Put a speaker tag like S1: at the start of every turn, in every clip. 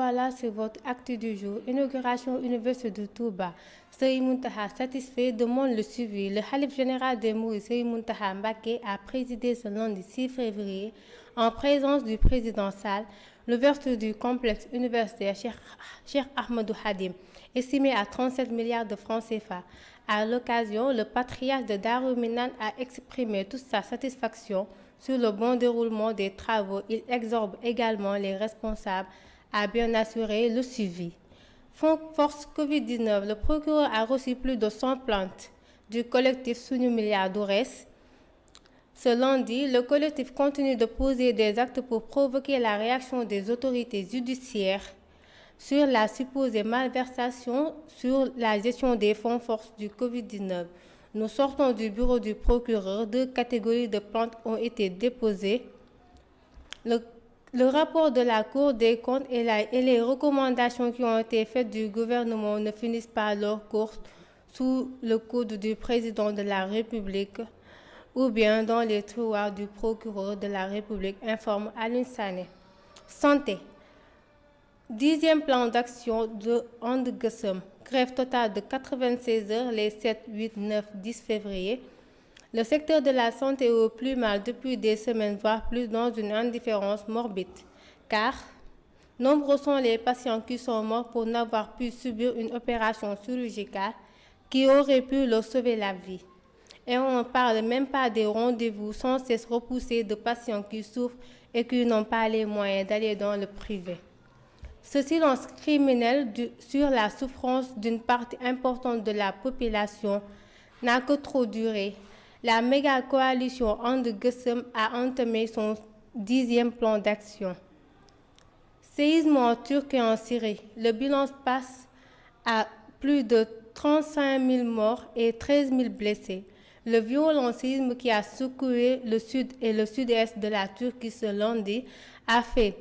S1: revoilà sur votre acte du jour. Inauguration Université de Touba. Serigne Mountakha satisfait demande le suivi. Le khalife général des Mourides, Serigne Mountakha Mbacké, a présidé ce lundi 6 février, en présence du président Sall, l'ouverture du complexe universitaire Cheikh Ahmadou Khadim, estimé à 37 milliards de francs CFA. À l'occasion, le patriarche de Darou Minane a exprimé toute sa satisfaction sur le bon déroulement des travaux. Il exhorte également les responsables à bien assurer le suivi. Force Covid-19, le procureur a reçu plus de 100 plaintes du collectif Sunu Milliard d'Oures. Ce lundi, le collectif continue de poser des actes pour provoquer la réaction des autorités judiciaires sur la supposée malversation sur la gestion des fonds force du Covid-19. Nous sortons du bureau du procureur. 2 catégories de plaintes ont été déposées. Le rapport de la Cour des comptes et les recommandations qui ont été faites du gouvernement ne finissent pas leur cours sous le coude du président de la République ou bien dans les tiroirs du procureur de la République, informe Alioune Sané. Santé. 10e plan d'action de And Gueusseum. Grève totale de 96 heures les 7, 8, 9, 10 février. Le secteur de la santé est au plus mal depuis des semaines, voire plus, dans une indifférence morbide. Car nombreux sont les patients qui sont morts pour n'avoir pu subir une opération chirurgicale qui aurait pu leur sauver la vie. Et on ne parle même pas des rendez-vous sans cesse repoussés de patients qui souffrent et qui n'ont pas les moyens d'aller dans le privé. Ce silence criminel sur la souffrance d'une partie importante de la population n'a que trop duré. La méga coalition And Gueusseum a entamé son 10e plan d'action. Séisme en Turquie et en Syrie. Le bilan passe à plus de 35 000 morts et 13 000 blessés. Le violent séisme qui a secoué le sud et le sud-est de la Turquie ce lundi a fait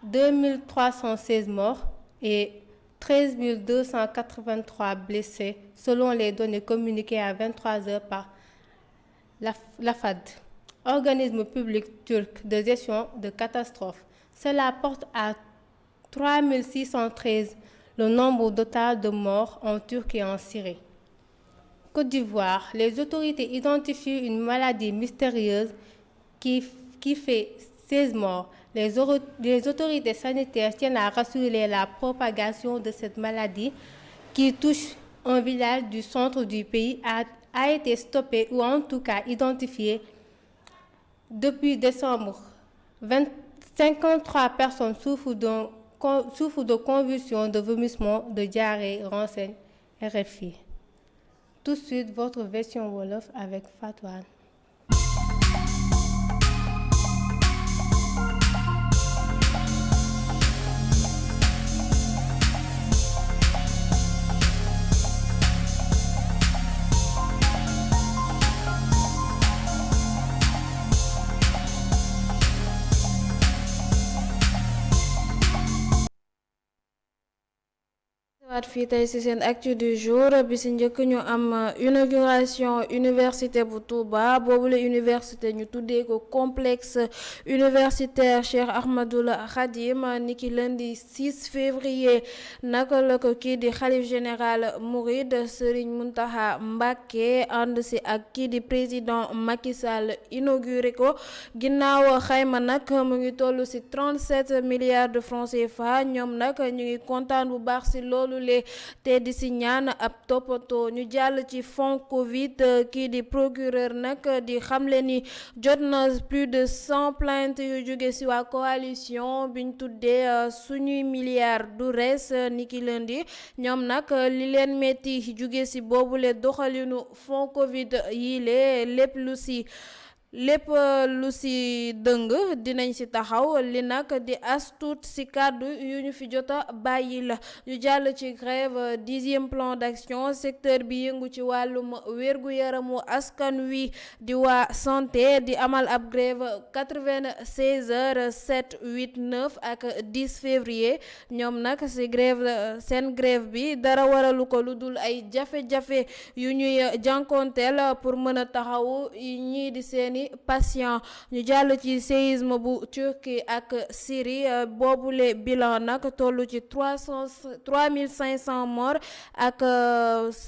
S1: 2316 morts et 13 283 blessés, selon les données communiquées à 23 heures par l'AFAD, organisme public turc de gestion de catastrophes. Cela porte à 3613 le nombre total de morts en Turquie et en Syrie. Côte d'Ivoire, les autorités identifient une maladie mystérieuse qui fait 16 morts. Les autorités sanitaires tiennent à rassurer la propagation de cette maladie qui touche un village du centre du pays a été stoppée ou en tout cas identifiée depuis décembre. 53 personnes souffrent de convulsions, de vomissements, de diarrhée, renseigne RFI. Tout de suite, votre version Wolof avec Fatouane.
S2: waat fii tey ci seen actu du jour bi ci njëkk ñu am inauguration université bu Touba boobule université ñu tuddee ko complexe universitaire Cheikh Ahmadoul Khadim niki lundi 6 février naka la ko kii di xalif général Mouride Serigne Mountakha Mbacké ànd ci ak kii di président Macky Sall inauguré ko ginnaaw xayma nag mu ngi toll ci 37 milliards de francs CFA ñoom nag ñu ngi kontaan bu baax ci loolu te di ci ñaan ab toppatoo ñu jàll ci fond Covid kii di procureur nag di xamle ni jot na plus de 100 plaintes yu jóge ci waa coalition biñ tuddee suñuy milliards du res niki lundi ñoom nag li leen metti jóge ci boobule doxalinu fond Covid yi lépp lu ci dëng dinañ ci taxaw li nag di astuut ci kàddu yu ñu fi jota bàyyi la ñu jàll ci grève 10e plan d'action secteur bi yëngu ci wàllum wér-gu-yaramu askan wi di waa santé di amal ab grève 96 heures 7 8 9 ak 10 février ñoom nag ci seen grève bi dara waralu ko lu dul ay jafe-jafe yu ñuy jànkonteel pour mën a taxawu ñii di seeni seeni patient. ñu jàll ci séisme bu Turquie ak Syrie boobule bilan nag tollu ci 3500 morts ak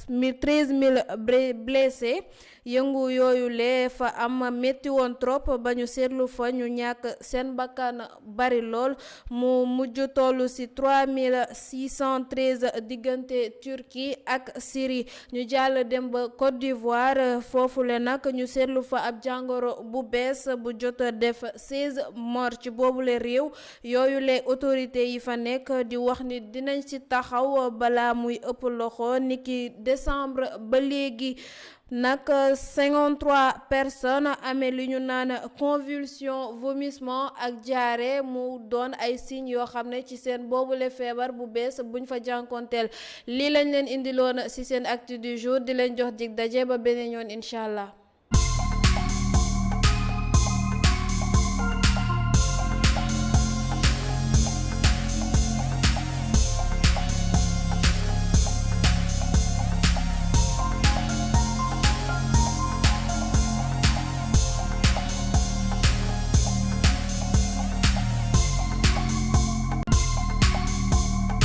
S2: 13000 blessés. yëngu yooyu lee fa am métti woon trop ba ñu seetlu fa ñu ñàkk seen bakkan bari lool mu mujj tollu ci 3613 diggante Turquie ak Syrie. ñu jàll dem ba Côte d'Ivoire foofule nag ñu seetlu fa ab jàngoro bu bees bu jot def 16 morts ci boobule réew. yooyu les autorités yi fa nekk di wax ni dinañ ci taxaw balaa muy ëpp loxo niki décembre ba léegi. nag 53 personnes amee li ñu naan convulsion vomissement ak diarrhée mu doon ay signes yoo xam ne ci seen boobule feebar bu bees buñ fa jànkonteel. lii lañ leen indiloon ci seen actu du jour di leen jox dig daje ba beneen yoon incha allah.